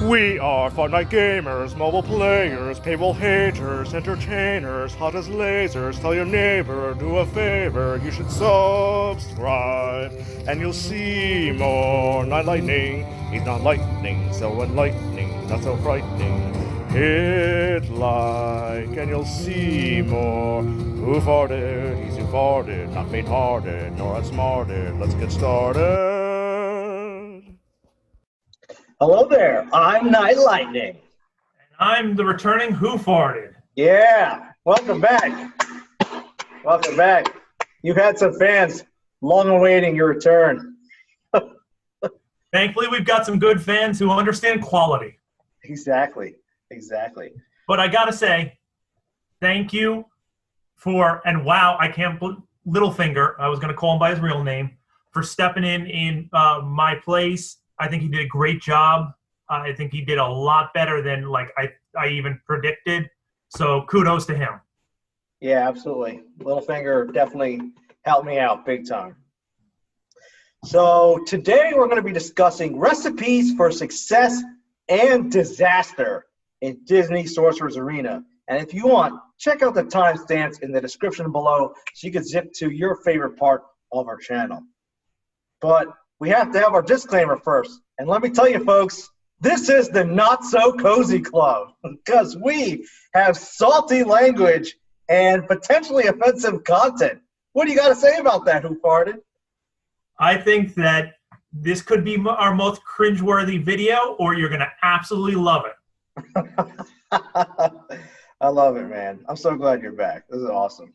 We are FartKnight gamers, mobile players, paywall haters, entertainers, hot as lasers. Tell your neighbor, do a favor, you should subscribe, and you'll see more Knighlightning. He's not lightning, so enlightening, not so frightening. Hit like, and you'll see more. Who farted? He's who farted, not faint-hearted, nor outsmarted. Let's get started. Hello there, I'm Knighlightning. I'm the returning WhoFartd. Yeah, welcome back. Welcome back. You've had some fans long awaiting your return. Thankfully, we've got some good fans who understand quality. Exactly. But I gotta say, thank you for, and wow, I can't, Littlefinger, I was gonna call him by his real name, for stepping in my place. I think he did a great job. I think he did a lot better than I even predicted. So kudos to him. Yeah, absolutely. Littlefinger definitely helped me out big time. So today we're going to be discussing recipes for success and disaster in Disney Sorcerer's Arena. And if you want, check out the timestamps in the description below so you can zip to your favorite part of our channel. But we have to have our disclaimer first. And let me tell you, folks, this is the Not-So-Cozy-Club because we have salty language and potentially offensive content. What do you got to say about that, WhoFartd? I think that this could be our most cringeworthy video, or you're going to absolutely love it. I love it, man. I'm so glad you're back. This is awesome.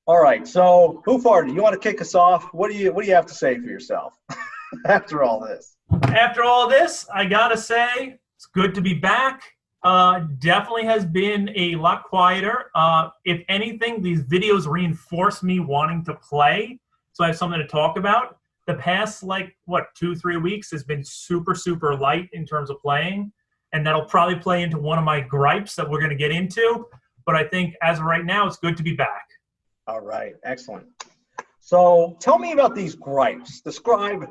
All right, so WhoFartd, you want to kick us off? What do you have to say for yourself after all this? After all this, I gotta say it's good to be back. Definitely has been a lot quieter. If anything, these videos reinforce me wanting to play, so I have something to talk about. The past 2-3 weeks has been super light in terms of playing, and that'll probably play into one of my gripes that we're going to get into. But I think as of right now, it's good to be back. All right, excellent. So tell me about these gripes. Describe,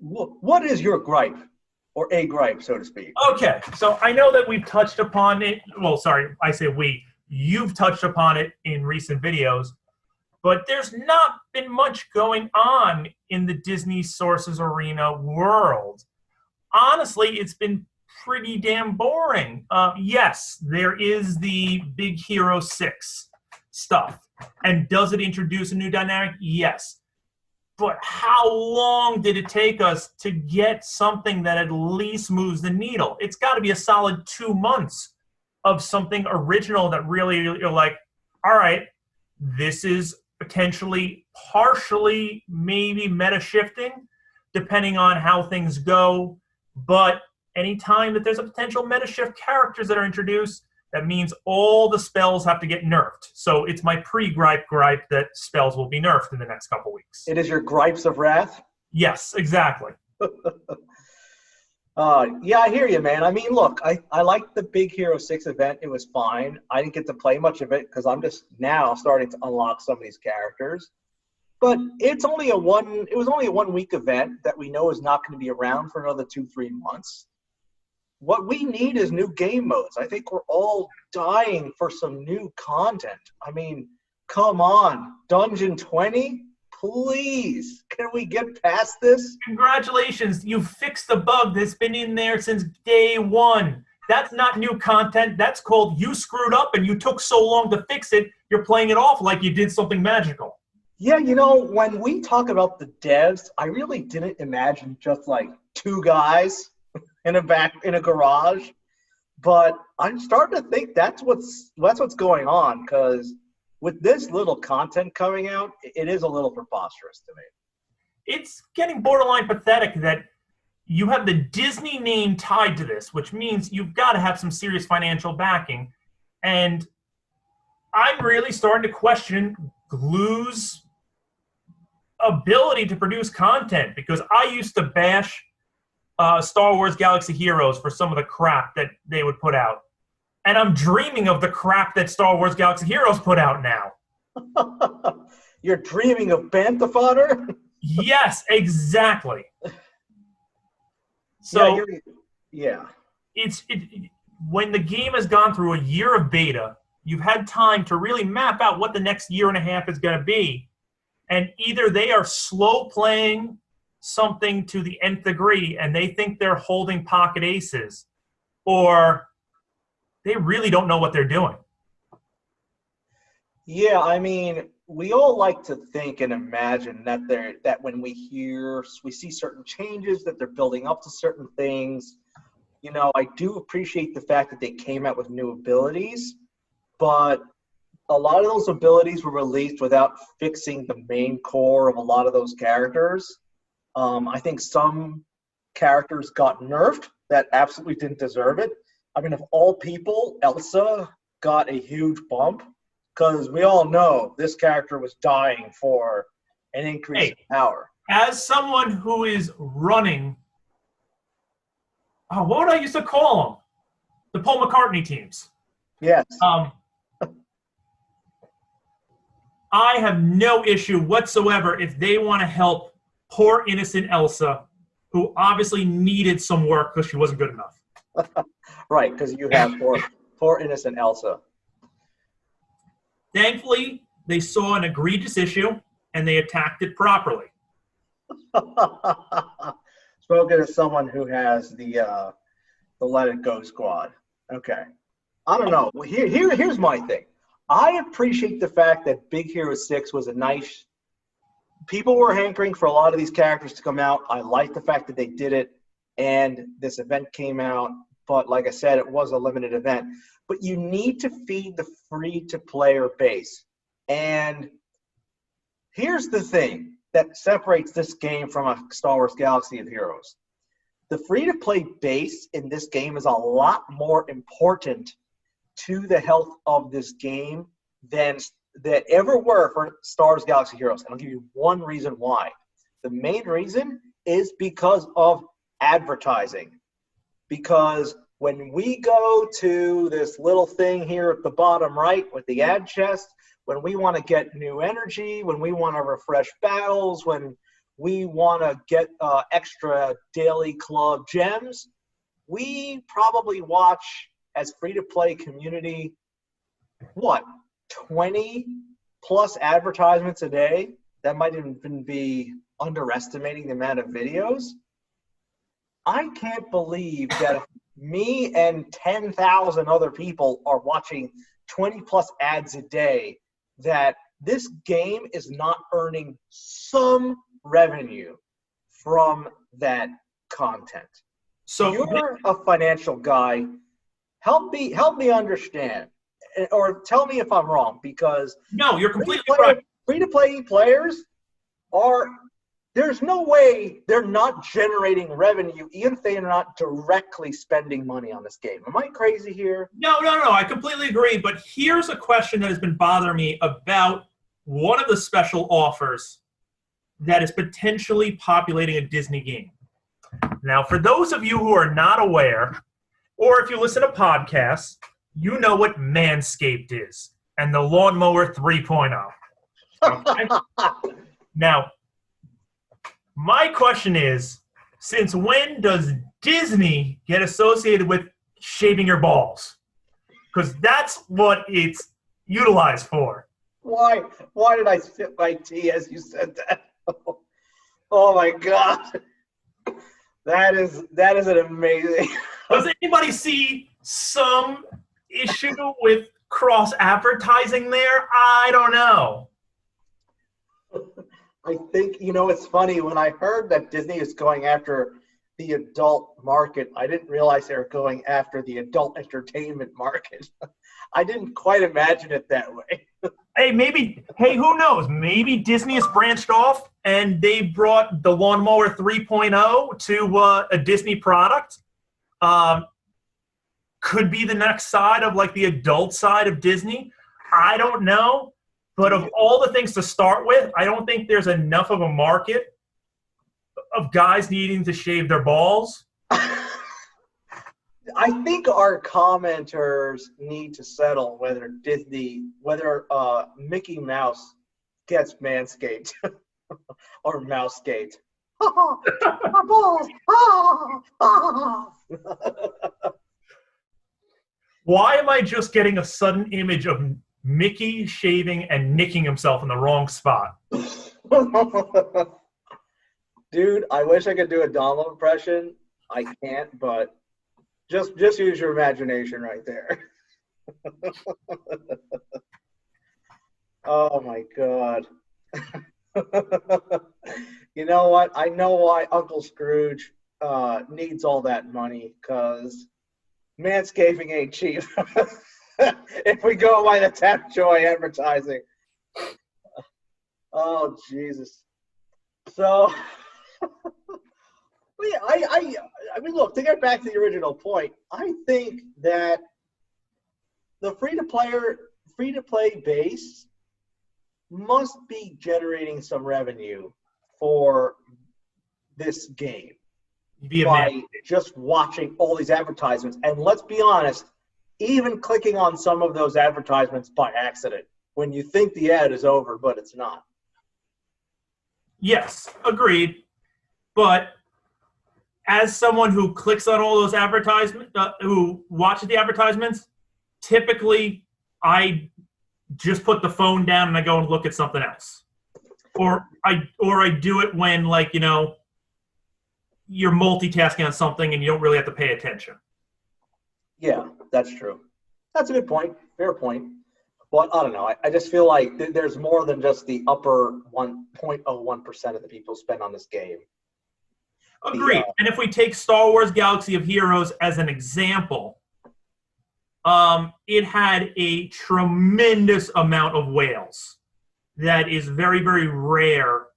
what is your gripe, or a gripe, so to speak? Okay, so I know that we've touched upon it. Well, sorry, I say we. You've touched upon it in recent videos, but there's not been much going on in the Disney Sorcerer's Arena world. Honestly, it's been pretty damn boring. Yes, there is the Big Hero 6 stuff. And does it introduce a new dynamic? Yes. But how long did it take us to get something that at least moves the needle? It's got to be a solid 2 months of something original that really you're like, all right, this is potentially partially maybe meta shifting, depending on how things go. But anytime that there's a potential meta shift characters that are introduced, that means all the spells have to get nerfed. So it's my pre-gripe that spells will be nerfed in the next couple weeks. It is your gripes of wrath? Yes, exactly. Yeah, I hear you, man. I mean, look, I liked the Big Hero 6 event. It was fine. I didn't get to play much of it because I'm just now starting to unlock some of these characters. But it was only a 1 week event that we know is not going to be around for another 2-3 months. What we need is new game modes. I think we're all dying for some new content. I mean, come on. Dungeon 20? Please. Can we get past this? Congratulations. You fixed the bug that's been in there since day one. That's not new content. That's called you screwed up and you took so long to fix it, you're playing it off like you did something magical. Yeah, you know, when we talk about the devs, I really didn't imagine just like 2 guys in a garage, but I'm starting to think that's what's going on, because with this little content coming out, it is a little preposterous to me. It's getting borderline pathetic that you have the Disney name tied to this, which means you've got to have some serious financial backing, and I'm really starting to question Glue's ability to produce content, because I used to bash Star Wars Galaxy Heroes for some of the crap that they would put out. And I'm dreaming of the crap that Star Wars Galaxy Heroes put out now. You're dreaming of Bantha fodder? Yes, exactly. So yeah. when the game has gone through a year of beta, you've had time to really map out what the next year and a half is going to be. And either they are slow playing something to the nth degree and they think they're holding pocket aces, or they really don't know what they're doing. Yeah, I mean, we all like to think and imagine that when we see certain changes, that they're building up to certain things. You know, I do appreciate the fact that they came out with new abilities, but a lot of those abilities were released without fixing the main core of a lot of those characters. I think some characters got nerfed that absolutely didn't deserve it. I mean, of all people, Elsa got a huge bump because we all know this character was dying for an increase in power. As someone who is running, what would I used to call them? The Paul McCartney teams. Yes. I have no issue whatsoever if they want to help poor innocent Elsa, who obviously needed some work because she wasn't good enough. Right, because you have poor innocent Elsa. Thankfully, they saw an egregious issue and they attacked it properly. Spoken as someone who has the Let It Go squad. Okay. I don't know. Here's my thing. I appreciate the fact that Big Hero 6 was a nice... People were hankering for a lot of these characters to come out. I like the fact that they did it, and this event came out. But like I said, it was a limited event. But you need to feed the free-to-player base. And here's the thing that separates this game from a Star Wars Galaxy of Heroes. The free-to-play base in this game is a lot more important to the health of this game than that ever were for Star Wars Galaxy Heroes. And I'll give you one reason why. The main reason is because of advertising. Because when we go to this little thing here at the bottom right with the ad chest, when we want to get new energy, when we want to refresh battles, when we want to get extra daily club gems, we probably watch as free-to-play community, 20 plus advertisements a day? That might even be underestimating the amount of videos. I can't believe that me and 10,000 other people are watching 20 plus ads a day, that this game is not earning some revenue from that content. So you're a financial guy. Help me understand, or tell me if I'm wrong, because no, you're completely right. Free-to-play players there's no way they're not generating revenue, even if they are not directly spending money on this game. Am I crazy here? No, I completely agree. But here's a question that has been bothering me about one of the special offers that is potentially populating a Disney game. Now, for those of you who are not aware, or if you listen to podcasts, you know what Manscaped is and the Lawnmower 3.0. Okay? Now, my question is, since when does Disney get associated with shaving your balls? Because that's what it's utilized for. Why did I sip my tea as you said that? Oh my God. That is an amazing. Does anybody see some issue with cross advertising there? I don't know. I think, it's funny, when I heard that Disney is going after the adult market, I didn't realize they were going after the adult entertainment market. I didn't quite imagine it that way. Hey, who knows? Maybe Disney has branched off and they brought the Lawnmower 3.0 to a Disney product. Could be the next side of like the adult side of Disney. I don't know. But of all the things to start with, I don't think there's enough of a market of guys needing to shave their balls. I think our commenters need to settle whether Mickey Mouse gets Manscaped or Mousegate. My balls! Why am I just getting a sudden image of Mickey shaving and nicking himself in the wrong spot? Dude, I wish I could do a Donald impression. I can't, but just use your imagination right there. Oh my God. You know what? I know why Uncle Scrooge needs all that money, because manscaping ain't cheap. If we go by the Tap Joy advertising. Oh, Jesus. So, yeah, I mean, look, to get back to the original point, I think that the free-to-play base must be generating some revenue for this game by just watching all these advertisements. And let's be honest, even clicking on some of those advertisements by accident when you think the ad is over, but it's not. Yes, agreed. But as someone who clicks on all those advertisements, who watches the advertisements, typically I just put the phone down and I go and look at something else. Or I do it when, like, you know, you're multitasking on something and you don't really have to pay attention. Yeah, that's true. That's a good point. Fair point. But I don't know. I just feel like there's more than just the upper 1.01% of the people spend on this game. Agreed. And if we take Star Wars Galaxy of Heroes as an example, it had a tremendous amount of whales. That is very, very rare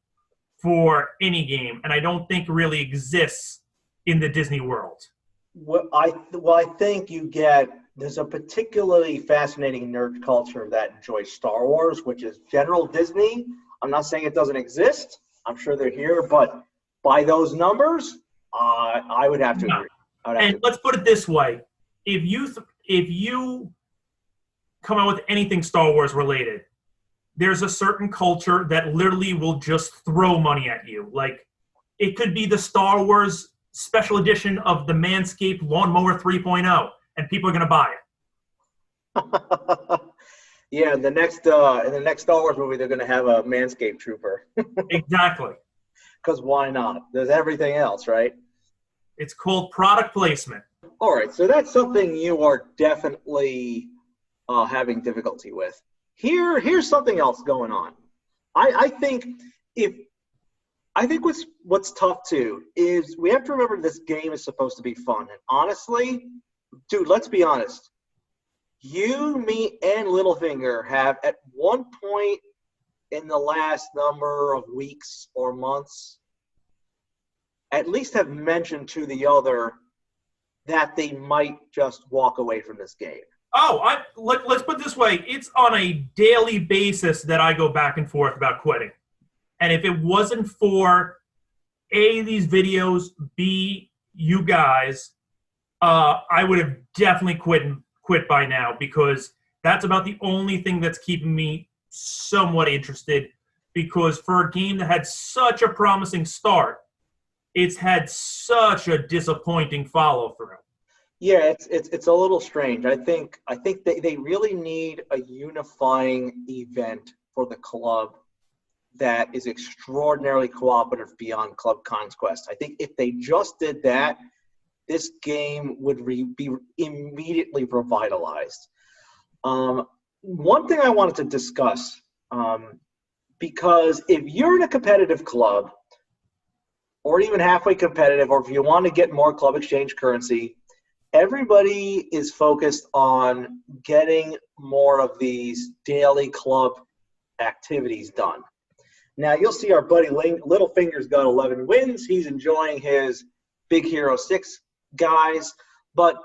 for any game, and I don't think really exists in the Disney world. Well, I think there's a particularly fascinating nerd culture that enjoys Star Wars, which is general Disney. I'm not saying it doesn't exist. I'm sure they're here, but by those numbers, I would have to agree. Let's put it this way: if you come out with anything Star Wars related, there's a certain culture that literally will just throw money at you. Like, it could be the Star Wars special edition of the Manscaped Lawnmower 3.0, and people are going to buy it. Yeah, in the next Star Wars movie, they're going to have a Manscaped trooper. Exactly. Because why not? There's everything else, right? It's called product placement. All right, so that's something you are definitely having difficulty with. Here's something else going on. I think what's tough too is we have to remember this game is supposed to be fun. And honestly, dude, let's be honest. You, me, and Littlefinger have at one point in the last number of weeks or months at least have mentioned to the other that they might just walk away from this game. Oh, let's put it this way. It's on a daily basis that I go back and forth about quitting. And if it wasn't for A, these videos, B, you guys, I would have definitely quit by now, because that's about the only thing that's keeping me somewhat interested, because for a game that had such a promising start, it's had such a disappointing follow-through. Yeah, it's a little strange. I think they really need a unifying event for the club that is extraordinarily cooperative beyond Club Conquest. I think if they just did that, this game would be immediately revitalized. One thing I wanted to discuss, because if you're in a competitive club, or even halfway competitive, or if you want to get more club exchange currency, everybody is focused on getting more of these daily club activities done. Now, you'll see our buddy Littlefinger's got 11 wins. He's enjoying his Big Hero 6 guys. But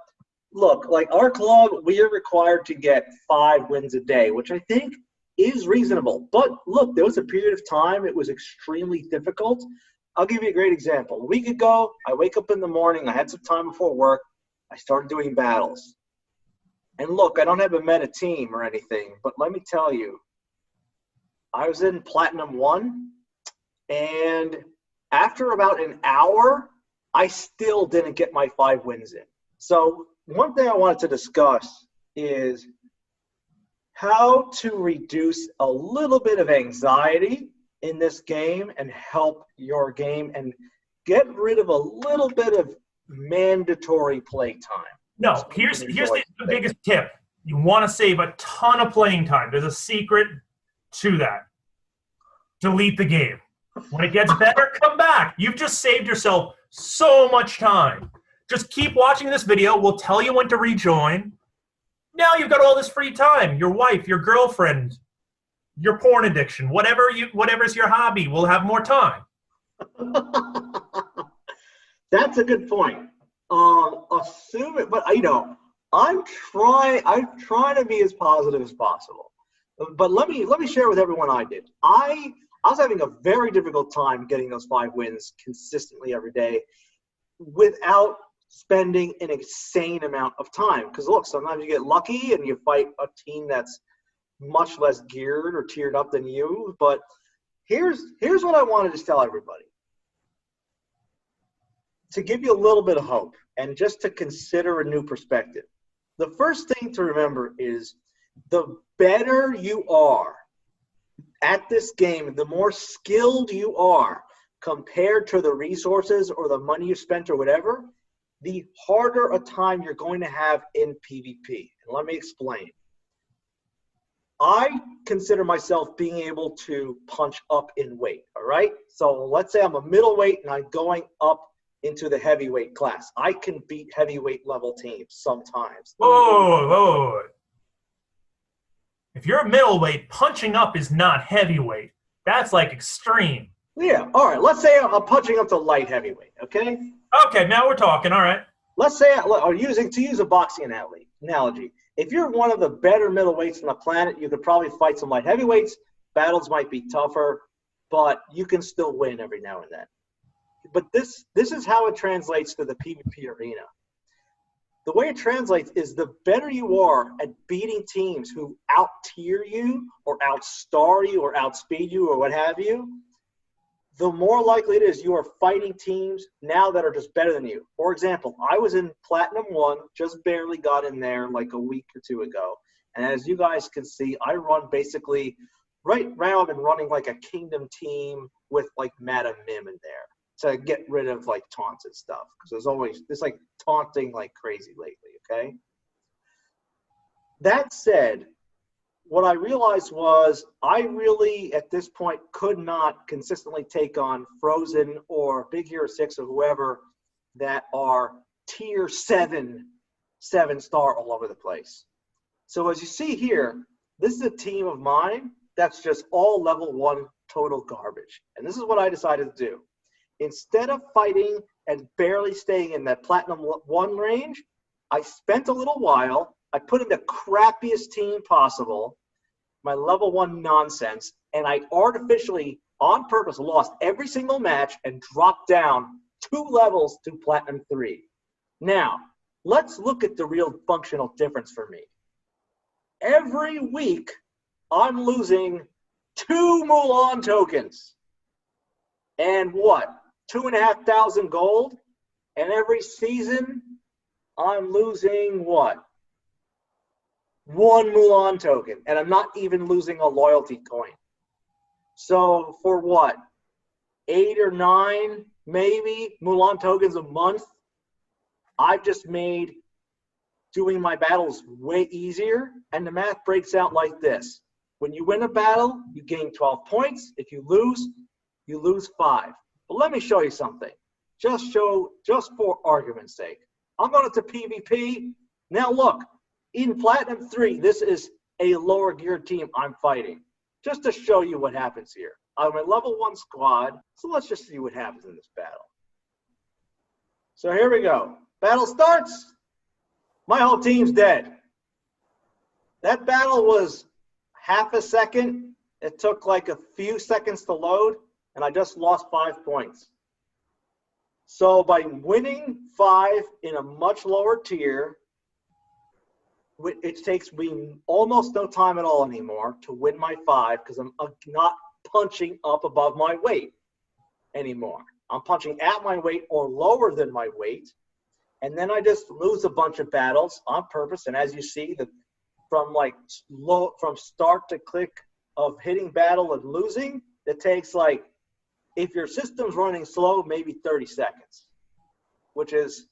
look, like our club, we are required to get 5 wins a day, which I think is reasonable. But look, there was a period of time it was extremely difficult. I'll give you a great example. A week ago, I wake up in the morning. I had some time before work. I started doing battles. And look, I don't have a meta team or anything, but let me tell you, I was in Platinum 1, and after about an hour, I still didn't get my 5 wins in. So one thing I wanted to discuss is how to reduce a little bit of anxiety in this game and help your game and get rid of a little bit of mandatory play time. No, here's the biggest tip. You want to save a ton of playing time. There's a secret to that. Delete the game. When it gets better, come back. You've just saved yourself so much time. Just keep watching this video. We'll tell you when to rejoin. Now you've got all this free time. Your wife, your girlfriend, your porn addiction, whatever's your hobby, will have more time. That's a good point. Assume it, but I'm trying to be as positive as possible. But let me share with everyone I did. I was having a very difficult time getting those 5 wins consistently every day without spending an insane amount of time. Because look, sometimes you get lucky and you fight a team that's much less geared or tiered up than you. But here's what I wanted to tell everybody. To give you a little bit of hope and just to consider a new perspective. The first thing to remember is the better you are at this game, the more skilled you are compared to the resources or the money you spent or whatever, the harder a time you're going to have in PvP. And let me explain. I consider myself being able to punch up in weight, all right? So let's say I'm a middleweight and I'm going up into the heavyweight class. I can beat heavyweight level teams sometimes. Whoa. If you're a middleweight, punching up is not heavyweight. That's like extreme. Yeah, all right. Let's say I'm punching up to light heavyweight, okay? Okay, now we're talking, all right. Let's say, to use a boxing analogy, if you're one of the better middleweights on the planet, you could probably fight some light heavyweights. Battles might be tougher, but you can still win every now and then. But this is how it translates to the PvP arena. The way it translates is the better you are at beating teams who out-tier you or out-star you or outspeed you or what have you, the more likely it is you are fighting teams now that are just better than you. For example, I was in Platinum 1, just barely got in there like a week or 2 ago. And as you guys can see, I run basically, right now I've been running like a Kingdom team with like Madam Mim in there to get rid of like taunts and stuff. Because there's like taunting like crazy lately, okay? That said, what I realized was I really, at this point, could not consistently take on Frozen or Big Hero 6 or whoever that are tier 7-star all over the place. So as you see here, this is a team of mine that's just all level 1 total garbage. And this is what I decided to do. Instead of fighting and barely staying in that Platinum 1 range, I spent a little while. I put in the crappiest team possible, my level 1 nonsense, and I artificially, on purpose, lost every single match and dropped down 2 levels to Platinum 3. Now, let's look at the real functional difference for me. Every week, I'm losing 2 Mulan tokens. And what? 2,500 gold? And every season, I'm losing what? 1 Mulan token, and I'm not even losing a loyalty coin. So for what? 8 or 9, maybe, Mulan tokens a month, I've just made doing my battles way easier, and the math breaks out like this. When you win a battle, you gain 12 points. If you lose 5. But let me show you something. Just for argument's sake. I'm going to PvP. Now look. In Platinum 3, this is a lower geared team I'm fighting. Just to show you what happens here. I'm a level 1 squad, so let's just see what happens in this battle. So here we go. Battle starts. My whole team's dead. That battle was half a second. It took like a few seconds to load, and I just lost 5 points. So by winning 5 in a much lower tier, it takes me almost no time at all anymore to win my 5 because I'm not punching up above my weight anymore. I'm punching at my weight or lower than my weight, and then I just lose a bunch of battles on purpose. And as you see, from like from start to click of hitting battle and losing, it takes like, if your system's running slow, maybe 30 seconds, which is,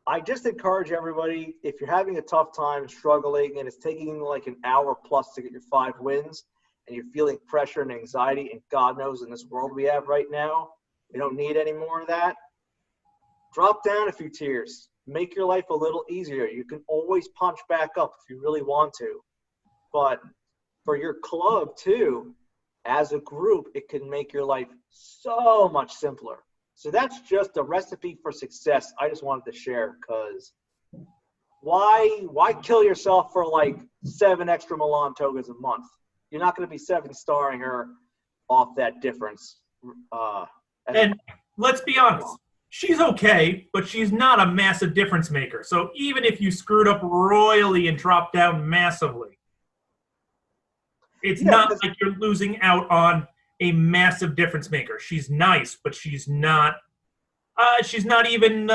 I just encourage everybody, if you're having a tough time struggling and it's taking like an hour plus to get your 5 wins and you're feeling pressure and anxiety, and God knows in this world we have right now, we don't need any more of that, drop down a few tiers. Make your life a little easier. You can always punch back up if you really want to. But for your club too, as a group, it can make your life so much simpler. So that's just a recipe for success I just wanted to share, because why kill yourself for like 7 extra Mulan togas a month? You're not going to be 7-starring her off that difference. And let's be honest, she's okay, but she's not a massive difference maker. So even if you screwed up royally and dropped down massively, it's not like you're losing out on a massive difference maker. She's nice, but she's not even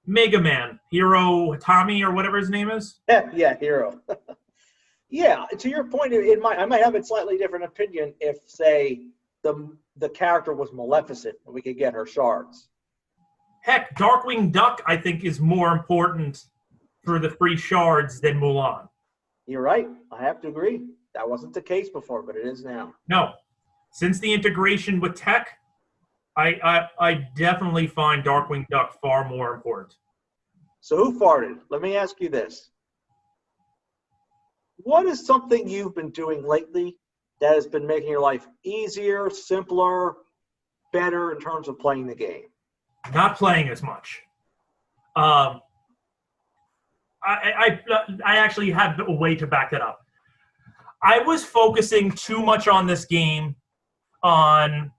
Mega Man, Hiro Tommy, or whatever his name is. Yeah, Hiro. Yeah, to your point, I might have a slightly different opinion if, say, the character was Maleficent and we could get her shards. Heck, Darkwing Duck, I think, is more important for the free shards than Mulan. You're right. I have to agree. That wasn't the case before, but it is now. No. Since the integration with tech, I definitely find Darkwing Duck far more important. So who farted? Let me ask you this. What is something you've been doing lately that has been making your life easier, simpler, better in terms of playing the game? Not playing as much. I actually have a way to back that up. I was focusing too much on this game, on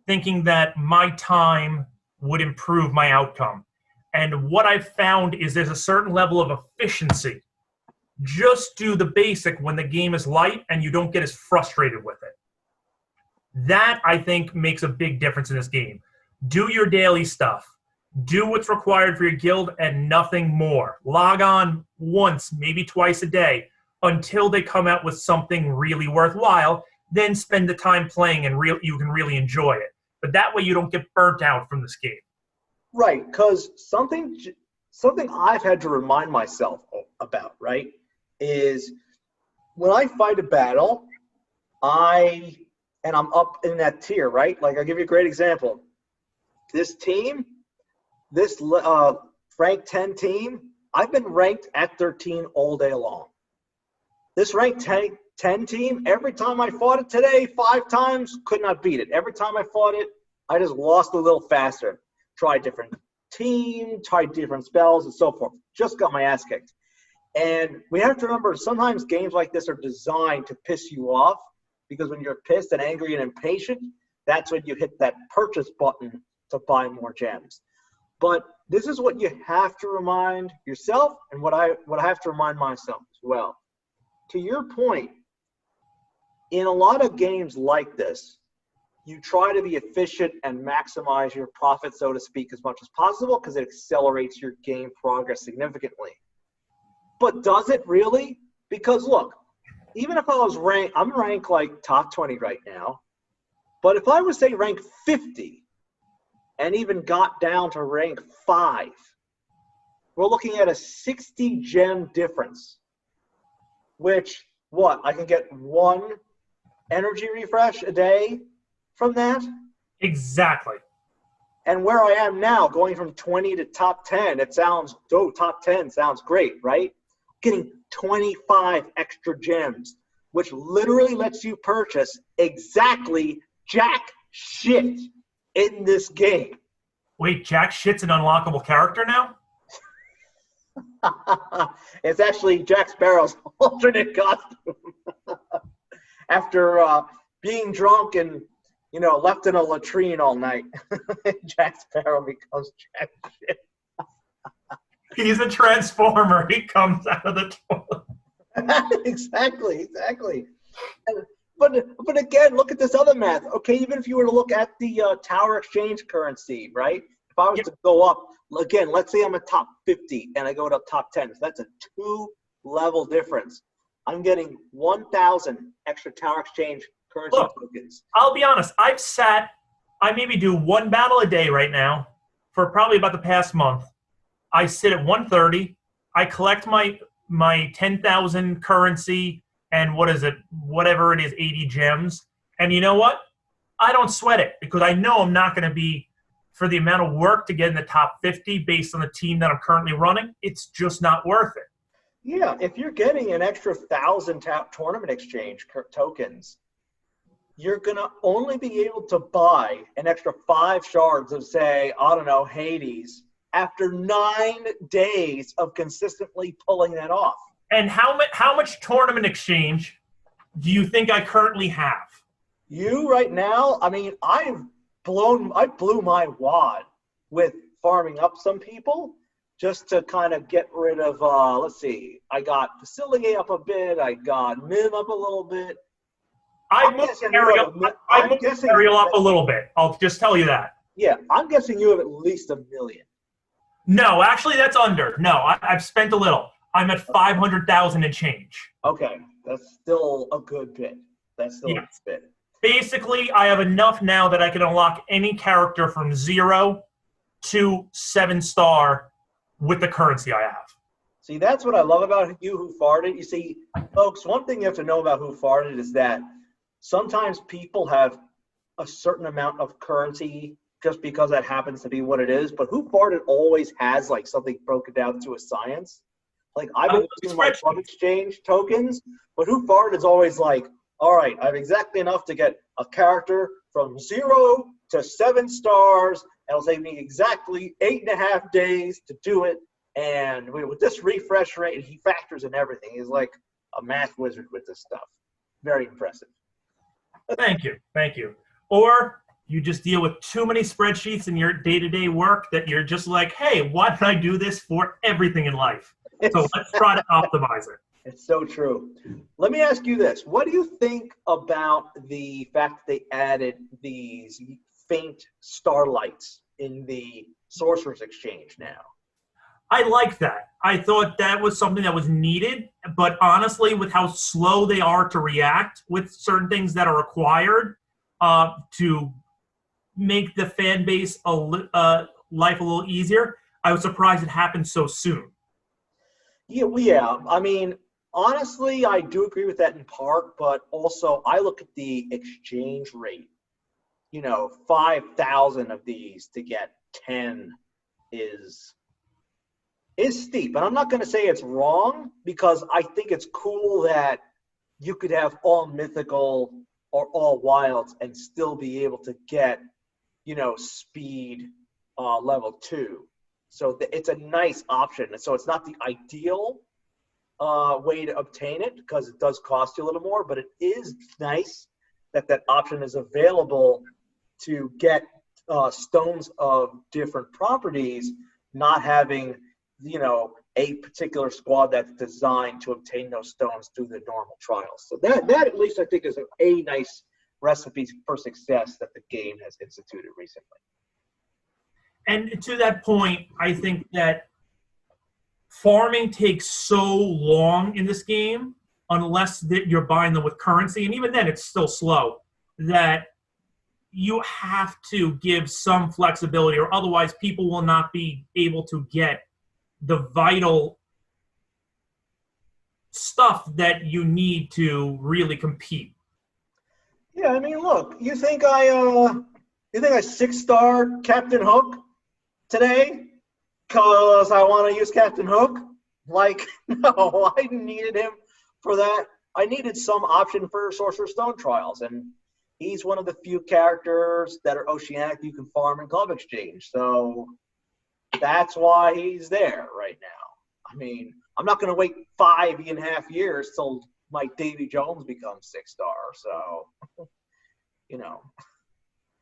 thinking that my time would improve my outcome. And what I've found is there's a certain level of efficiency. Just do the basic when the game is light and you don't get as frustrated with it. That, I think, makes a big difference in this game. Do your daily stuff. Do what's required for your guild and nothing more. Log on once, maybe twice a day, until they come out with something really worthwhile. Then spend the time playing and you can really enjoy it. But that way you don't get burnt out from this game. Right, because something I've had to remind myself about, right, is when I fight a battle, I'm up in that tier, right? Like, I'll give you a great example. This team, this rank 10 team, I've been ranked at 13 all day long. This rank 10 team, every time I fought it today, 5 times, could not beat it. Every time I fought it, I just lost a little faster. Tried different team, tried different spells, and so forth. Just got my ass kicked. And we have to remember, sometimes games like this are designed to piss you off, because when you're pissed and angry and impatient, that's when you hit that purchase button to buy more gems. But this is what you have to remind yourself, and what I have to remind myself as well. To your point, in a lot of games like this, you try to be efficient and maximize your profit, so to speak, as much as possible, because it accelerates your game progress significantly. But does it really? Because look, even if I was ranked, I'm ranked like top 20 right now, but if I was, say, rank 50 and even got down to rank 5, we're looking at a 60 gem difference, which, what, I can get 1 energy refresh a day from that? Exactly. And where I am now, going from 20 to top 10, it sounds, top 10 sounds great, right? Getting 25 extra gems, which literally lets you purchase exactly jack shit in this game. Wait, jack shit's an unlockable character now? It's actually Jack Sparrow's alternate costume. After being drunk and, left in a latrine all night, Jack Sparrow becomes jack shit. He's a transformer. He comes out of the toilet. Exactly. But again, look at this other math. Okay, even if you were to look at the Tower Exchange currency, right? If I was to go up, again, let's say I'm a top 50 and I go to top 10. So that's a 2-level difference. I'm getting 1,000 extra tower exchange currency tokens. I'll be honest. I maybe do one battle a day right now for probably about the past month. I sit at 130. I collect my 10,000 currency and whatever it is, 80 gems. And you know what? I don't sweat it because I know I'm not going to be, for the amount of work to get in the top 50 based on the team that I'm currently running, it's just not worth it. Yeah, if you're getting an extra 1,000 tournament exchange tokens, you're going to only be able to buy an extra 5 shards of, say, I don't know, Hades, after 9 days of consistently pulling that off. And how much tournament exchange do you think I currently have? You right now, I mean, I blew my wad with farming up some people just to kind of get rid of, let's see, I got Facility up a bit, I got Mim up a little bit. I moved Ariel up a little bit. I'll just tell you that. Yeah, I'm guessing you have at least 1 million. No, actually, that's under. No, I've spent a little. I'm at 500,000 and change. Okay, that's still a good bit. That's still a good bit. Basically, I have enough now that I can unlock any character from 0 to 7-star with the currency I have. See, that's what I love about you, WhoFartd. You see, folks, one thing you have to know about WhoFartd is that sometimes people have a certain amount of currency just because that happens to be what it is. But WhoFartd always has like something broken down to a science. Like I've been using my club exchange tokens, but WhoFartd is always like, all right, I have exactly enough to get a character from 0 to 7 stars. And it'll take me exactly 8.5 days to do it. And with this refresh rate, he factors in everything. He's like a math wizard with this stuff. Very impressive. Thank you. Thank you. Or you just deal with too many spreadsheets in your day-to-day work that you're just like, hey, why don't I do this for everything in life? So let's try to optimize it. It's so true. Let me ask you this. What do you think about the fact that they added these faint starlights in the Sorcerer's Exchange now? I like that. I thought that was something that was needed, but honestly, with how slow they are to react with certain things that are required to make the fan base life a little easier, I was surprised it happened so soon. Yeah. I mean, honestly, I do agree with that in part, but also I look at the exchange rate. 5,000 of these to get 10 is steep. And I'm not going to say it's wrong because I think it's cool that you could have all mythical or all wilds and still be able to get, speed level 2. So it's a nice option. So it's not the ideal way to obtain it because it does cost you a little more, but it is nice that option is available to get stones of different properties, not having, a particular squad that's designed to obtain those stones through the normal trials. So that at least I think is a nice recipe for success that the game has instituted recently. And to that point, I think that farming takes so long in this game, unless you're buying them with currency, and even then it's still slow, that you have to give some flexibility or otherwise people will not be able to get the vital stuff that you need to really compete. Yeah, I mean, look, you think I 6-star Captain Hook today because I want to use Captain Hook? Like, no, I needed him for that. I needed some option for Sorcerer's Stone Trials, and he's one of the few characters that are oceanic you can farm in Club Exchange. So that's why he's there right now. I mean, I'm not going to wait 5.5 years till my Davy Jones becomes 6-star. So,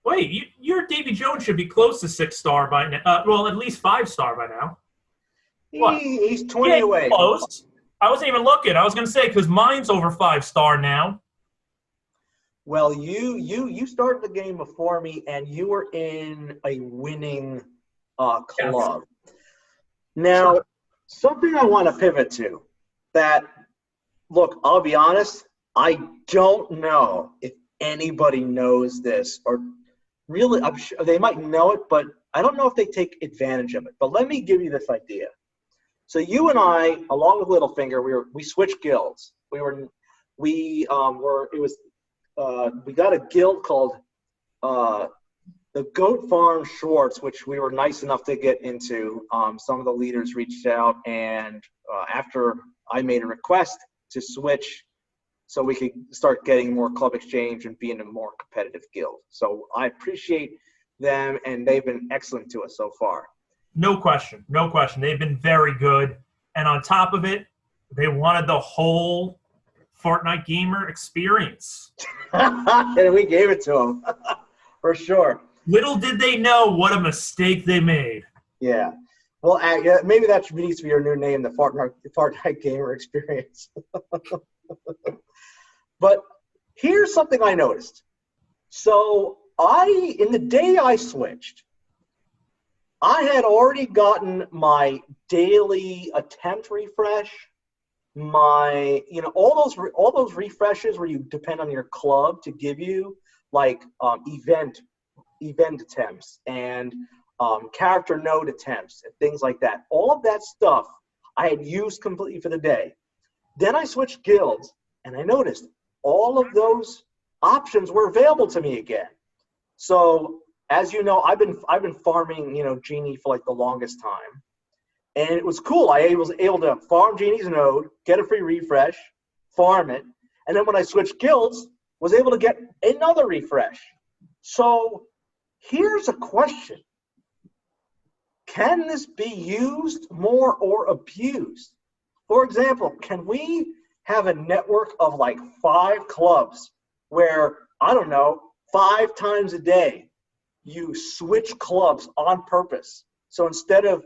Wait, your Davy Jones should be close to 6-star by now. Well, at least 5-star by now. He's 20 away. Close. I wasn't even looking. I was going to say, because mine's over 5-star now. Well, you started the game before me, and you were in a winning club. Yes. Now, something I want to pivot to that Look, I'll be honest. I don't know if anybody knows this, or really, I'm sure they might know it, but I don't know if they take advantage of it. But let me give you this idea. So you and I, along with Littlefinger, we switched guilds. We got a guild called the Goat Farm Shorts, which we were nice enough to get into. Some of the leaders reached out, and after I made a request to switch so we could start getting more club exchange and being a more competitive guild. So I appreciate them, and they've been excellent to us so far. No question. No question. They've been very good. And on top of it, they wanted the whole FartKnight gamer experience. And we gave it to them, for sure. Little did they know what a mistake they made. Yeah. Well, maybe that needs to be your new name, the FartKnight gamer experience. But here's something I noticed. So in the day I switched, I had already gotten my daily attempt refresh, all those refreshes where you depend on your club to give you, like event attempts and character node attempts and things like that. All of that stuff I had used completely for the day. Then I switched guilds, and I noticed all of those options were available to me again. So as you know, I've been farming, Genie for like the longest time, and it was cool. I was able to farm Genie's node, get a free refresh, farm it, and then when I switched guilds, was able to get another refresh. So here's a question: can this be used more or abused? For example, can we have a network of like 5 clubs where, I don't know, 5 times a day you switch clubs on purpose? So instead of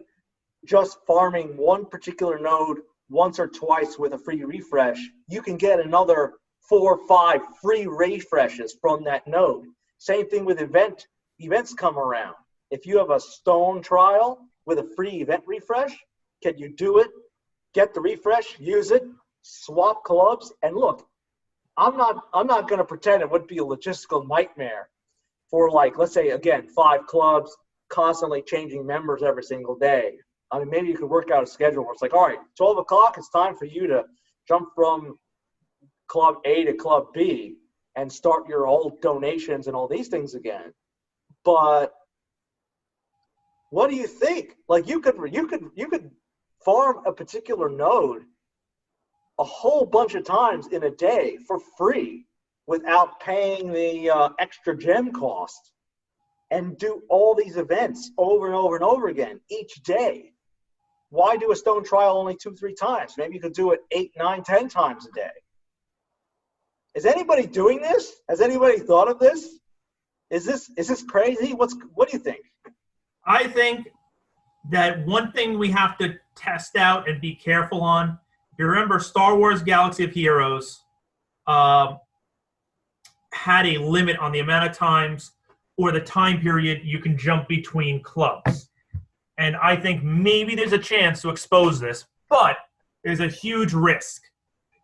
just farming one particular node once or twice with a free refresh, you can get another 4 or 5 free refreshes from that node. Same thing with events come around. If you have a stone trial with a free event refresh, can you do it, get the refresh, use it, swap clubs? And look, I'm not going to pretend it would be a logistical nightmare for, like, let's say, again, 5 clubs, constantly changing members every single day. I mean, maybe you could work out a schedule where it's like, all right, 12 o'clock, it's time for you to jump from club A to club B and start your old donations and all these things again. But what do you think? Like, you could farm a particular node a whole bunch of times in a day for free without paying the extra gem cost, and do all these events over and over and over again each day. Why do a stone trial only 2-3 times? Maybe you could do it 8, 9, 10 times a day. Is anybody doing this? Has anybody thought of this? Is this crazy? What do you think? I think that one thing we have to test out and be careful on, you remember Star Wars Galaxy of Heroes had a limit on the amount of times or the time period you can jump between clubs. And I think maybe there's a chance to expose this, but there's a huge risk.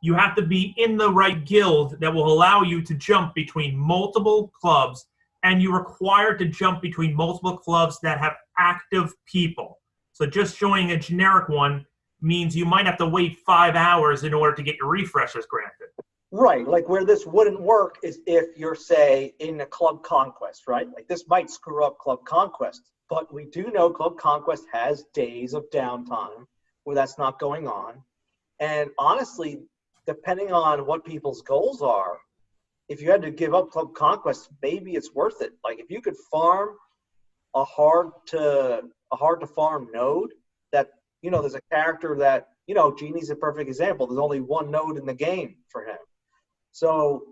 You have to be in the right guild that will allow you to jump between multiple clubs, and you're required to jump between multiple clubs that have active people. So just joining a generic one means you might have to wait 5 hours in order to get your refreshers granted. Right, like where this wouldn't work is if you're, say, in a Club Conquest, right? Like this might screw up Club Conquest, but we do know Club Conquest has days of downtime where that's not going on. And honestly, depending on what people's goals are, if you had to give up Club Conquest, maybe it's worth it. Like if you could farm a hard to farm node that, there's a character that, Genie's a perfect example. There's only one node in the game for him. So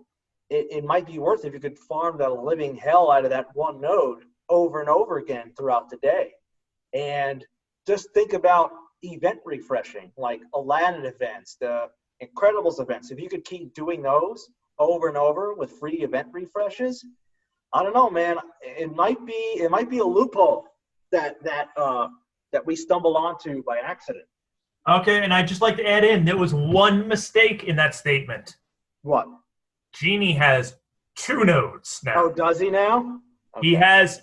it might be worth it if you could farm the living hell out of that one node over and over again throughout the day. And just think about event refreshing, like Aladdin events, the Incredibles events. If you could keep doing those over and over with free event refreshes, I don't know, man. It might be a loophole that we stumble onto by accident. Okay, and I'd just like to add in, there was one mistake in that statement. What? Genie has 2 nodes now. Oh, does he now? He has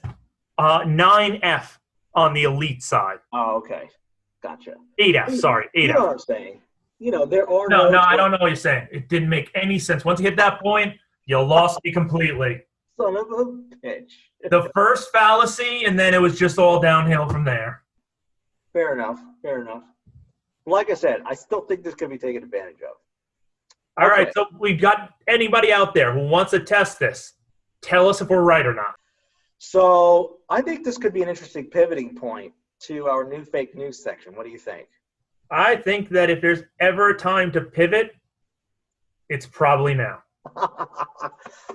9F on the elite side. Oh, okay. Gotcha. 8F, sorry. 8F. You know what I'm saying. There are No, I don't know what you're saying. It didn't make any sense. Once you hit that point, you lost me completely. Son of a bitch. The first fallacy, and then it was just all downhill from there. Fair enough. Like I said, I still think this can be taken advantage of. All right, so we've got anybody out there who wants to test this. Tell us if we're right or not. So I think this could be an interesting pivoting point to our new fake news section. What do you think? I think that if there's ever a time to pivot, it's probably now.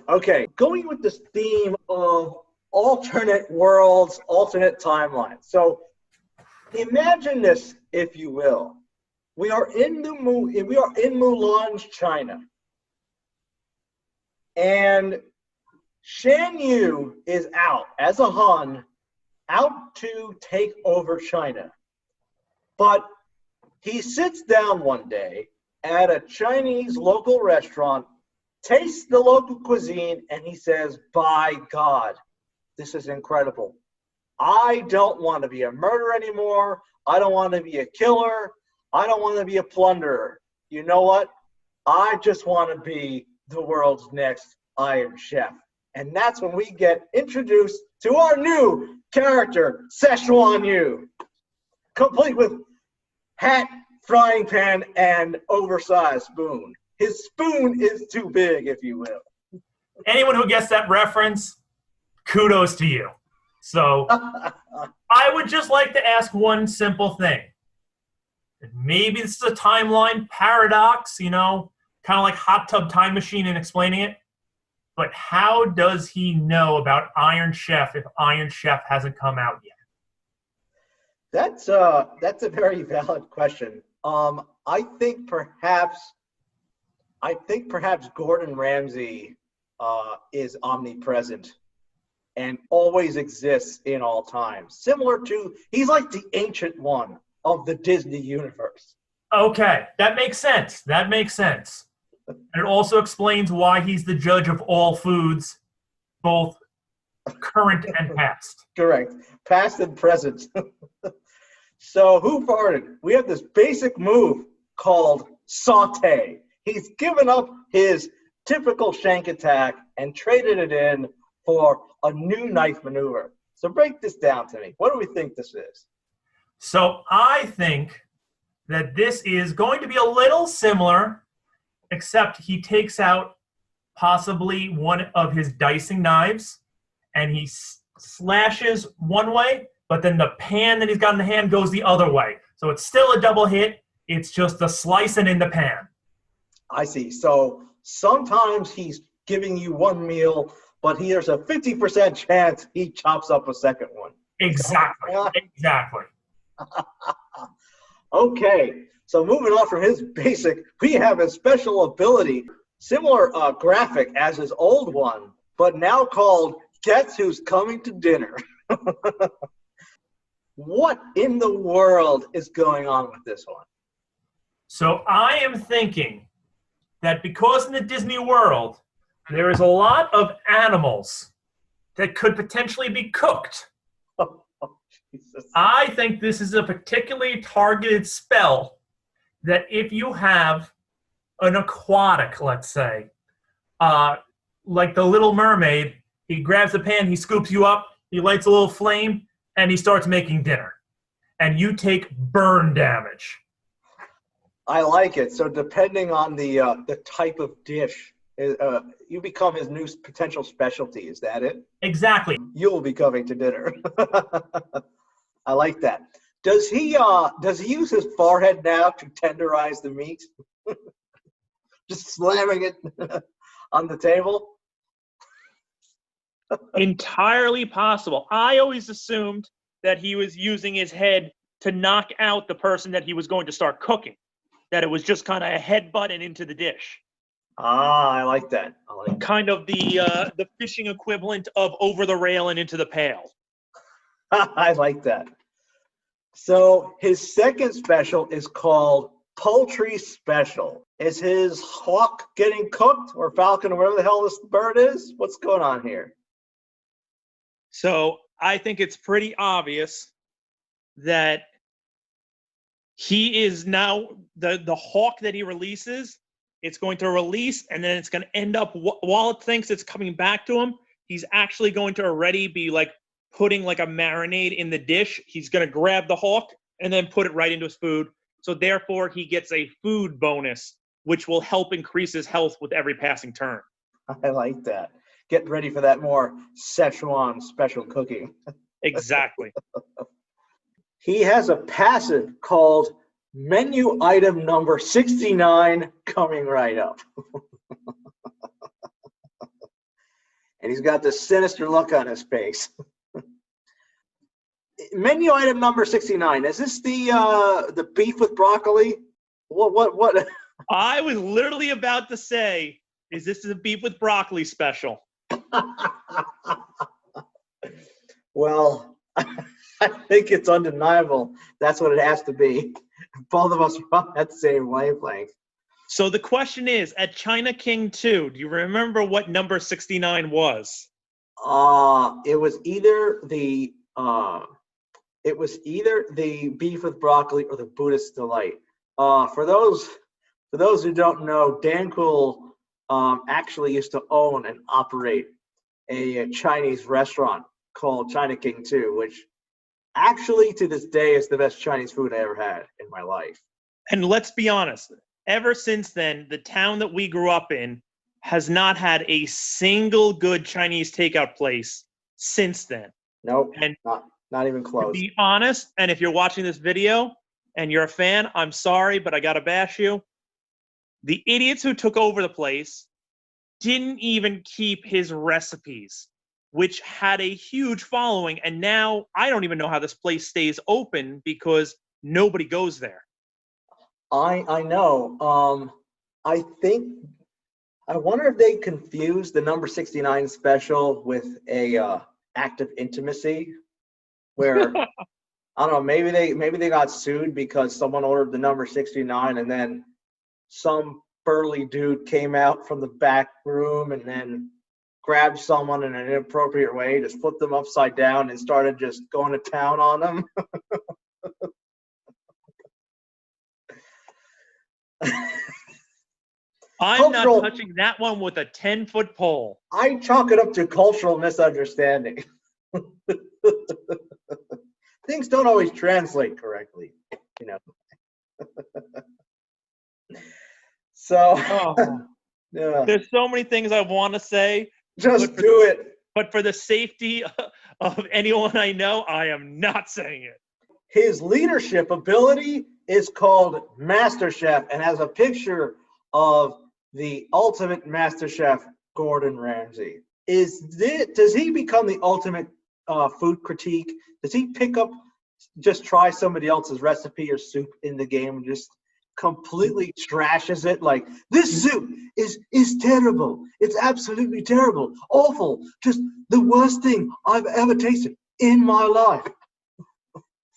Okay, going with this theme of alternate worlds, alternate timelines. So imagine this, if you will. We are in Mulan's China, and Shanyu is out as a Hun, out to take over China. But he sits down one day at a Chinese local restaurant, tastes the local cuisine, and he says, "By God, this is incredible. I don't want to be a murderer anymore. I don't want to be a killer. I don't want to be a plunderer. You know what? I just want to be the world's next Iron Chef." And that's when we get introduced to our new character, Szechuanyu, complete with hat, frying pan, and oversized spoon. His spoon is too big, if you will. Anyone who gets that reference, kudos to you. So I would just like to ask one simple thing. Maybe this is a timeline paradox, kind of like Hot Tub Time Machine and explaining it. But how does he know about Iron Chef if Iron Chef hasn't come out yet? That's a very valid question. I think perhaps Gordon Ramsay is omnipresent and always exists in all times. Similar to, he's like the ancient one of the Disney universe. Okay, that makes sense. And it also explains why he's the judge of all foods, both current and past. Correct. Past and present. So WhoFartd? We have this basic move called saute. He's given up his typical shank attack and traded it in for a new knife maneuver. So break this down to me. What do we think this is? So I think that this is going to be a little similar, except he takes out possibly one of his dicing knives and he slashes one way, but then the pan that he's got in the hand goes the other way. So it's still a double hit. It's just the slicing in the pan. I see. So sometimes he's giving you one meal, but there's a 50% chance he chops up a second one. Exactly. Okay. So moving on from his basic, we have a special ability, similar graphic as his old one, but now called Guess Who's Coming to Dinner. What in the world is going on with this one? So I am thinking that because in the Disney world, there is a lot of animals that could potentially be cooked. Oh, Jesus. I think this is a particularly targeted spell that if you have an aquatic, let's say, like the Little Mermaid, he grabs the pan, he scoops you up, he lights a little flame, and he starts making dinner. And you take burn damage. I like it. So depending on the type of dish, you become his new potential specialty. Is that it? Exactly. You'll be coming to dinner. I like that. Does he use his forehead now to tenderize the meat? Just slamming it on the table? Entirely possible. I always assumed that he was using his head to knock out the person that he was going to start cooking. That it was just kind of a headbutt and into the dish. Ah, I like that. Kind of the fishing equivalent of over the rail and into the pail. I like that. So his second special is called Poultry Special. Is his hawk getting cooked, or falcon, or whatever the hell this bird is? What's going on here? So I think it's pretty obvious that he is now the hawk that he releases. It's going to release, and then it's going to end up while it thinks it's coming back to him. He's actually going to already be like putting like a marinade in the dish. He's going to grab the hawk and then put it right into his food. So therefore, he gets a food bonus, which will help increase his health with every passing turn. I like that. Get ready for that more Szechuan special cooking. Exactly. He has a passive called menu item number 69 coming right up. And he's got this sinister look on his face. Menu item number 69. Is this the beef with broccoli? What? I was literally about to say, is this the beef with broccoli special? Well, I think it's undeniable. That's what it has to be. Both of us are on that same wavelength. So the question is, at China King 2, do you remember what number 69 was? It was either the beef with broccoli or the Buddhist delight. For those who don't know, Dan Cool actually used to own and operate a Chinese restaurant called China King 2, which actually to this day is the best Chinese food I ever had in my life. And let's be honest, ever since then, the town that we grew up in has not had a single good Chinese takeout place since then. Nope, and not even to close. be honest, and if you're watching this video and you're a fan, I'm sorry, but I gotta bash you. The idiots who took over the place didn't even keep his recipes, which had a huge following. And now I don't even know how this place stays open because nobody goes there. I know. I wonder if they confused the number 69 special with a act of intimacy, where I don't know, maybe they got sued because someone ordered the number 69 and then some burly dude came out from the back room and then grabbed someone in an inappropriate way, just flipped them upside down and started just going to town on them. I'm not touching that one with a 10-foot pole. I chalk it up to cultural misunderstanding. Things don't always translate correctly, you know. So, yeah. There's so many things I want to say. Just do it. But for the safety of anyone I know, I am not saying it. His leadership ability is called MasterChef and has a picture of the ultimate MasterChef, Gordon Ramsay. Does he become the ultimate food critique? Does he just try somebody else's recipe or soup in the game and just completely trashes it? Like, this soup is terrible. It's absolutely terrible. Awful. Just the worst thing I've ever tasted in my life.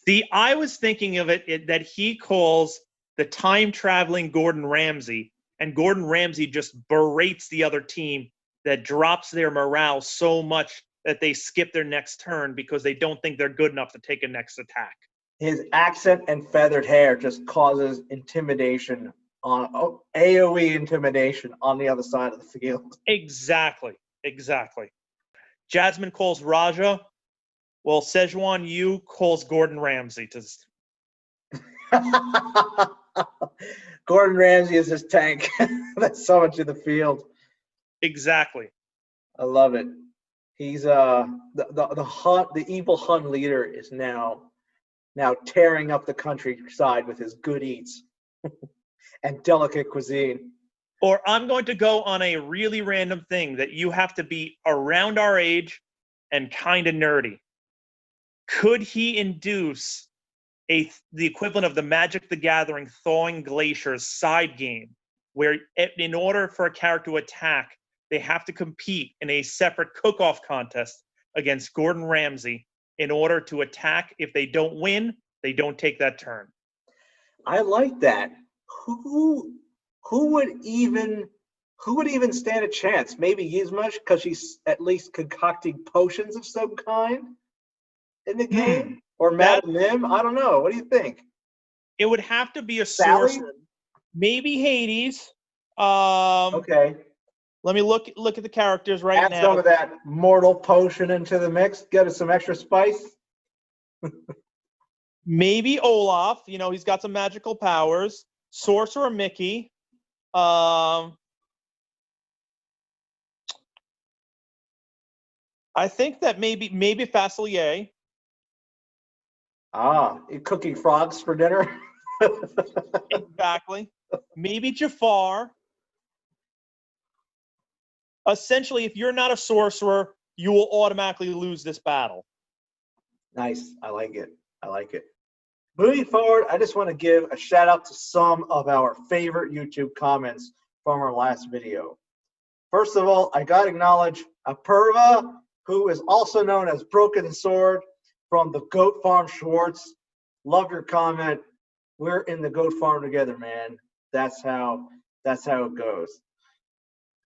See, I was thinking of it that he calls the time-traveling Gordon Ramsay, and Gordon Ramsay just berates the other team that drops their morale so much that they skip their next turn because they don't think they're good enough to take a next attack. His accent and feathered hair just causes intimidation on AoE intimidation on the other side of the field. Exactly. Jasmine calls Raja. Well, szechuanyu calls Gordon Ramsay. Gordon Ramsay is his tank. That's so much of the field. Exactly. I love it. He's the evil Hun leader is now tearing up the countryside with his good eats and delicate cuisine. Or I'm going to go on a really random thing that you have to be around our age and kind of nerdy. Could he induce the equivalent of the Magic the Gathering Thawing Glaciers side game, where in order for a character to attack, they have to compete in a separate cook-off contest against Gordon Ramsay in order to attack? If they don't win, They don't take that turn. I like that. Who would even stand a chance? Maybe Yzma, because she's at least concocting potions of some kind in the game, or Madam Mim. I don't know. What do you think? It would have to be a Sally? sorcerer. Maybe Hades. Okay. Let me look at the characters right Add now. some of that mortal potion into the mix. Get us some extra spice. Maybe Olaf. You know, he's got some magical powers. Sorcerer Mickey. I think that maybe Facilier. You cooking frogs for dinner? Exactly. Maybe Jafar. Essentially, if you're not a sorcerer, you will automatically lose this battle. Nice. I like it. I like it. Moving forward, I just want to give a shout out to some of our favorite YouTube comments from our last video. First of all, I got to acknowledge Apurva, who is also known as Broken Sword from the Goat Farm Schwartz. Love your comment. We're in the goat farm together, man. That's how it goes.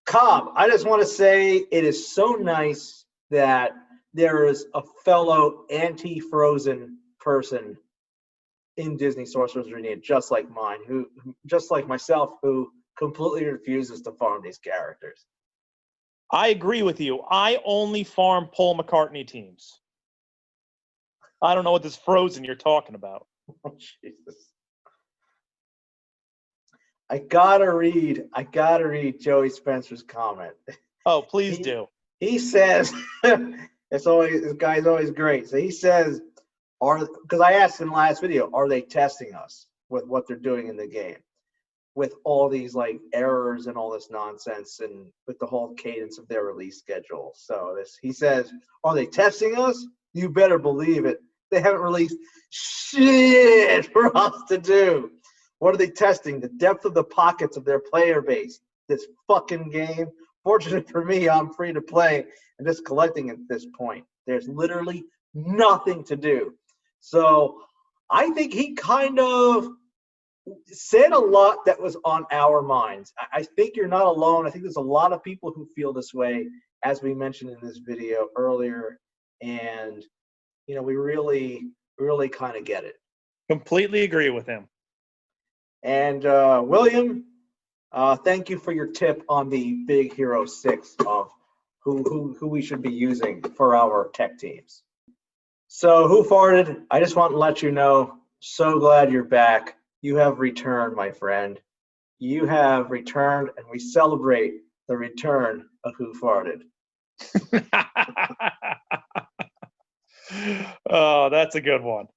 Cobb, I just want to say it is so nice that there is a fellow anti-Frozen person in Disney Sorcerers Arena, just like mine, who, just like myself, who completely refuses to farm these characters. I agree with you. I only farm Paul McCartney teams. I don't know what this Frozen you're talking about. Oh, Jesus. I gotta read Joey Spencer's comment. Oh, please do. He says, this guy's always great. So he says, because I asked in the last video, are they testing us with what they're doing in the game? With all these like errors and all this nonsense and with the whole cadence of their release schedule. So he says, are they testing us? You better believe it. They haven't released shit for us to do. What are they testing? The depth of the pockets of their player base. This fucking game. Fortunate for me, I'm free to play and just collecting at this point. There's literally nothing to do. So I think he kind of said a lot that was on our minds. I think you're not alone. I think there's a lot of people who feel this way, as we mentioned in this video earlier. And, you know, we really kind of get it. Completely agree with him. And William, thank you for your tip on the Big Hero 6 of who we should be using for our tech teams. So WhoFartd, I just want to let you know, so glad you're back. You have returned, my friend. You have returned, and we celebrate the return of WhoFartd. Oh, that's a good one.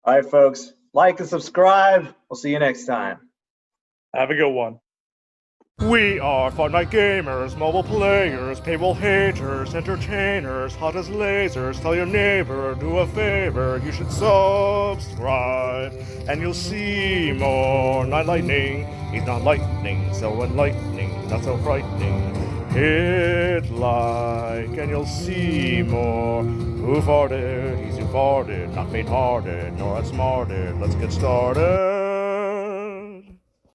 All right, folks. Like and subscribe. We'll see you next time. Have a good one. We are FartKnight gamers, mobile players, paywall haters, entertainers, hot as lasers. Tell your neighbor, do a favor, you should subscribe, and you'll see more Knighlightning. He's not lightning, so enlightening, not so frightening. Hit like, and you'll see more. WhoFartd, he's WhoFartd, not faint-hearted, nor outsmarted. Let's get started.